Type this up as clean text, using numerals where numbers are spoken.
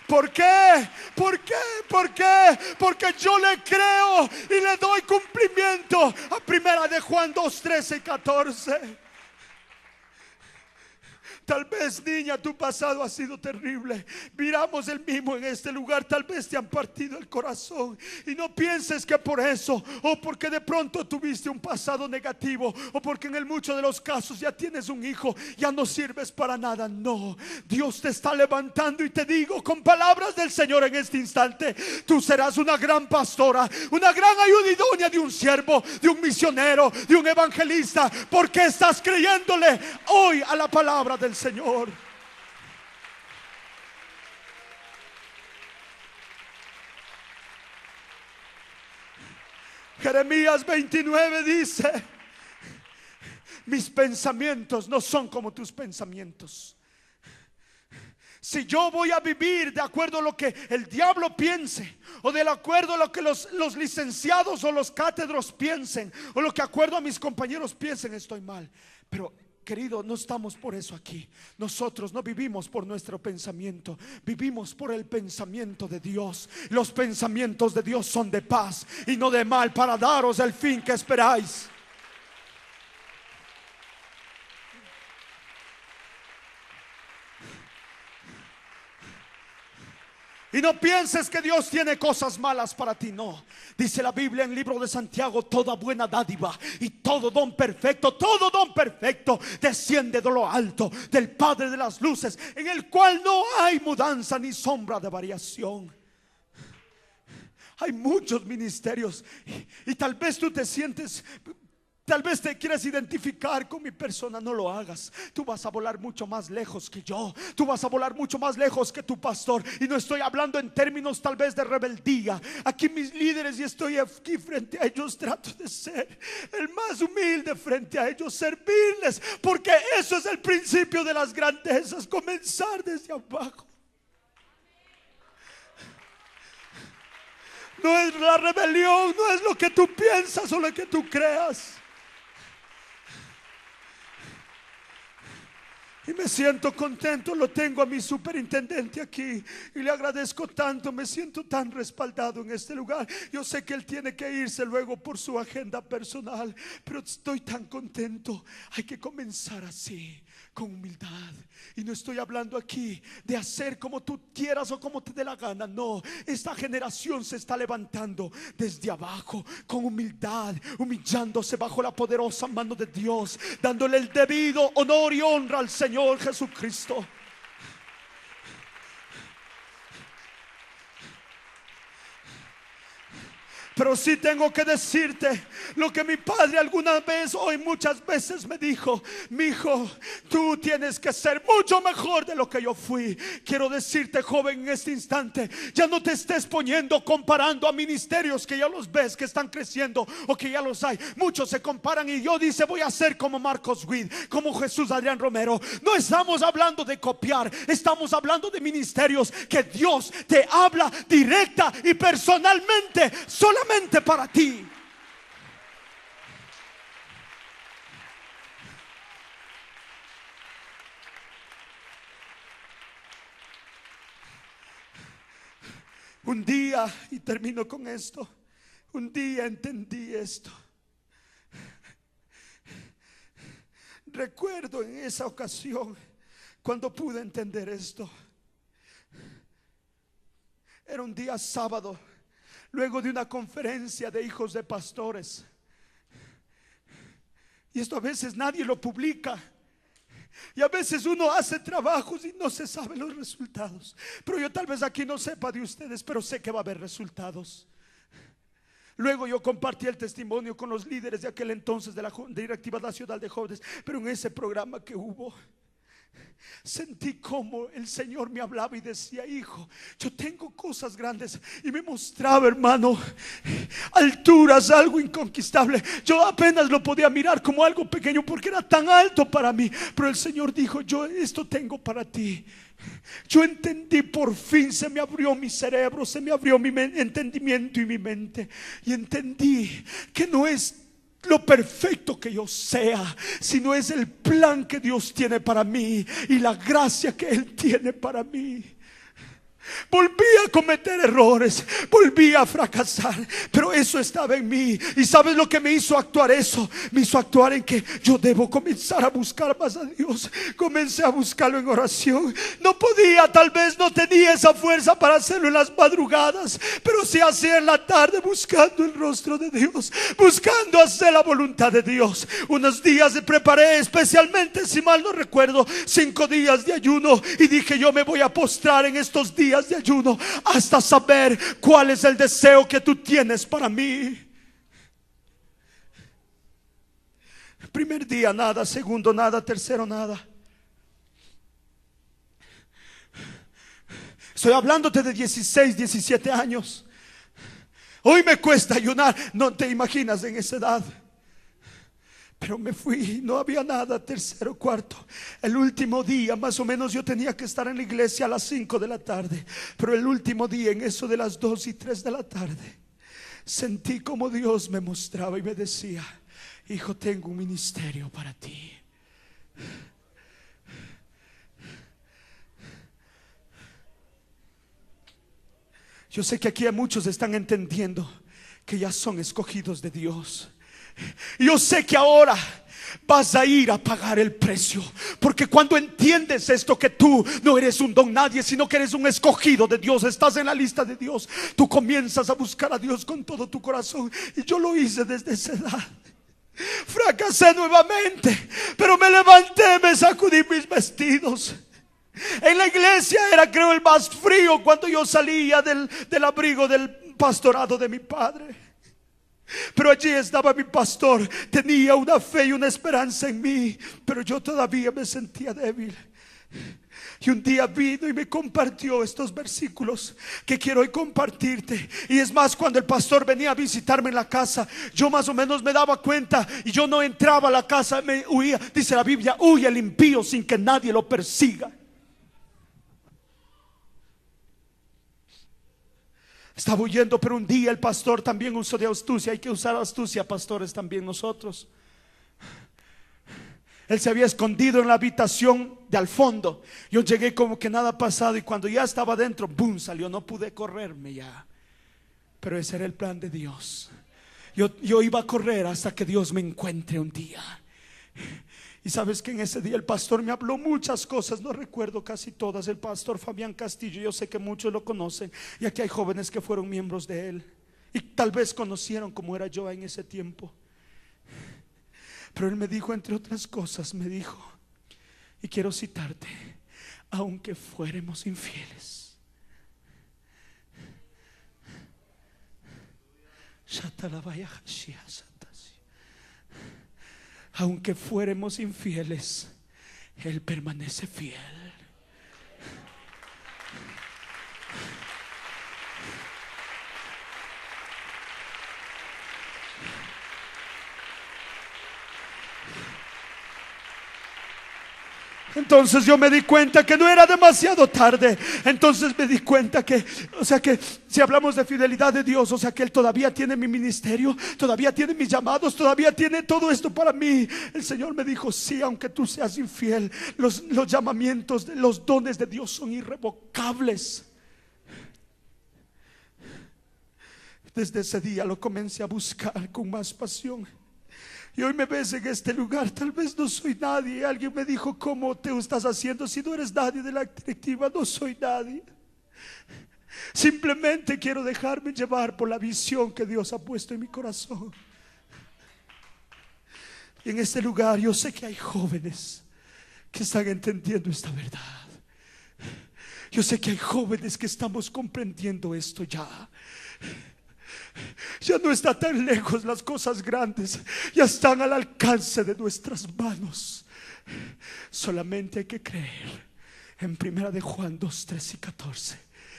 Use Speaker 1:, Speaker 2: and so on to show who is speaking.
Speaker 1: ¿Por qué? ¿Por qué? ¿Por qué? Porque yo le creo y le doy cumplimiento a primera de Juan 2, 13 y 14. Tal vez, niña, tu pasado ha sido terrible. Miramos el mismo en este lugar. Tal vez te han partido el corazón. Y no pienses que por eso, o porque de pronto tuviste un pasado negativo, o porque en el mucho de los casos ya tienes un hijo, ya no sirves para nada. No, Dios te está levantando y te digo con palabras del Señor en este instante: tú serás una gran pastora, una gran ayuda idónea de un siervo, de un misionero, de un evangelista, porque estás creyéndole hoy a la palabra del Señor. Jeremías 29 dice: mis pensamientos no son como tus pensamientos. Si yo voy a vivir de acuerdo a lo que el diablo piense, o de acuerdo a lo que los licenciados o los cátedros piensen, o lo que acuerdo a mis compañeros piensen, estoy mal. Pero querido, no estamos por eso aquí. Nosotros no vivimos por nuestro pensamiento, vivimos por el pensamiento de Dios. Los pensamientos de Dios son de paz y no de mal, para daros el fin que esperáis. Y no pienses que Dios tiene cosas malas para ti, no. Dice la Biblia en el libro de Santiago: toda buena dádiva y todo don perfecto desciende de lo alto, del Padre de las luces, en el cual no hay mudanza ni sombra de variación. Hay muchos ministerios y tal vez tú te sientes, tal vez te quieres identificar con mi persona. No lo hagas. Tú vas a volar mucho más lejos que yo. Tú vas a volar mucho más lejos que tu pastor. Y no estoy hablando en términos tal vez de rebeldía. Aquí mis líderes, y estoy aquí frente a ellos, trato de ser el más humilde frente a ellos, servirles, porque eso es el principio de las grandezas, comenzar desde abajo. No es la rebelión, no es lo que tú piensas o lo que tú creas. Y me siento contento, lo tengo a mi superintendente aquí y le agradezco tanto, me siento tan respaldado en este lugar. Yo sé que él tiene que irse luego por su agenda personal, pero estoy tan contento. Hay que comenzar así, con humildad. Y no estoy hablando aquí de hacer como tú quieras o como te dé la gana. No, esta generación se está levantando desde abajo, con humildad, humillándose bajo la poderosa mano de Dios, dándole el debido honor y honra al Señor Jesucristo. Pero sí tengo que decirte lo que mi padre alguna vez, hoy muchas veces me dijo: mi hijo, tú tienes que ser mucho mejor de lo que yo fui. Quiero decirte, joven, en este instante, ya no te estés poniendo comparando a ministerios que ya los ves que están creciendo o que ya los hay. Muchos se comparan y yo dice: voy a ser como Marcos Witt, como Jesús Adrián Romero. No estamos hablando de copiar, estamos hablando de ministerios que Dios te habla directa y personalmente, solamente para ti. Un día, y termino con esto, un día entendí esto. Recuerdo en esa ocasión cuando pude entender esto. Era un día sábado, luego de una conferencia de hijos de pastores. Y esto a veces nadie lo publica. Y a veces uno hace trabajos y no se sabe los resultados. Pero yo tal vez aquí no sepa de ustedes, pero sé que va a haber resultados. Luego yo compartí el testimonio con los líderes de aquel entonces de la Directiva Nacional de Jóvenes. Pero en ese programa que hubo, sentí como el Señor me hablaba y decía: hijo, yo tengo cosas grandes. Y me mostraba, hermano, alturas, algo inconquistable. Yo apenas lo podía mirar como algo pequeño porque era tan alto para mí. Pero el Señor dijo: yo esto tengo para ti. Yo entendí, por fin se me abrió mi cerebro, se me abrió mi entendimiento y mi mente. Y entendí que no es lo perfecto que yo sea, sino es el plan que Dios tiene para mí y la gracia que Él tiene para mí. Volví a cometer errores, volví a fracasar, pero eso estaba en mí. ¿Y sabes lo que me hizo actuar eso? Me hizo actuar en que yo debo comenzar a buscar más a Dios. Comencé a buscarlo en oración. No podía, tal vez no tenía esa fuerza para hacerlo en las madrugadas, pero sí hacía en la tarde, buscando el rostro de Dios, buscando hacer la voluntad de Dios. Unos días me preparé, especialmente, si mal no recuerdo, 5 días de ayuno, y dije: yo me voy a postrar en estos días de ayuno hasta saber cuál es el deseo que tú tienes para mí. Primer día nada, segundo nada, tercero nada. Estoy hablándote de 16, 17 años. Hoy me cuesta ayunar, no te imaginas en esa edad. Pero me fui, no había nada. Tercero, cuarto, el último día más o menos yo tenía que estar en la iglesia a las 5 de la tarde. Pero el último día, en eso de las 2 y 3 de la tarde, sentí como Dios me mostraba y me decía: hijo, tengo un ministerio para ti. Yo sé que aquí muchos están entendiendo que ya son escogidos de Dios. Yo sé que ahora vas a ir a pagar el precio, porque cuando entiendes esto, que tú no eres un don nadie, sino que eres un escogido de Dios, estás en la lista de Dios, tú comienzas a buscar a Dios con todo tu corazón. Y yo lo hice desde esa edad. Fracasé nuevamente, pero me levanté, me sacudí mis vestidos. En la iglesia era, creo, el más frío cuando yo salía del abrigo del pastorado de mi padre. Pero allí estaba mi pastor, tenía una fe y una esperanza en mí, pero yo todavía me sentía débil. Y un día vino y me compartió estos versículos que quiero hoy compartirte. Y es más, cuando el pastor venía a visitarme en la casa, yo más o menos me daba cuenta, y yo no entraba a la casa, me huía. Dice la Biblia: huye el impío sin que nadie lo persiga. Estaba huyendo, pero un día el pastor también usó de astucia. Hay que usar astucia, pastores, también nosotros. Él se había escondido en la habitación de al fondo. Yo llegué como que nada pasado, y cuando ya estaba dentro, ¡boom!, salió. No pude correrme ya, pero ese era el plan de Dios. Yo iba a correr hasta que Dios me encuentre un día. Y sabes que en ese día el pastor me habló muchas cosas, no recuerdo casi todas. El pastor Fabián Castillo, yo sé que muchos lo conocen, y aquí hay jóvenes que fueron miembros de él, y tal vez conocieron cómo era yo en ese tiempo. Pero él me dijo, entre otras cosas, me dijo, y quiero citarte: aunque fuéramos infieles, aunque fuéramos infieles, Él permanece fiel. Entonces yo me di cuenta que no era demasiado tarde. Entonces me di cuenta que, o sea, que si hablamos de fidelidad de Dios, o sea, que Él todavía tiene mi ministerio, todavía tiene mis llamados, todavía tiene todo esto para mí. El Señor me dijo: sí, aunque tú seas infiel, los llamamientos, los dones de Dios son irrevocables. Desde ese día lo comencé a buscar con más pasión. Y hoy me ves en este lugar. Tal vez no soy nadie. Alguien me dijo: ¿cómo te estás haciendo si no eres nadie de la directiva? No soy nadie. Simplemente quiero dejarme llevar por la visión que Dios ha puesto en mi corazón. Y en este lugar yo sé que hay jóvenes que están entendiendo esta verdad. Yo sé que hay jóvenes que estamos comprendiendo esto ya. Ya no está tan lejos, las cosas grandes ya están al alcance de nuestras manos. Solamente hay que creer en 1 de Juan 2, 3 y 14.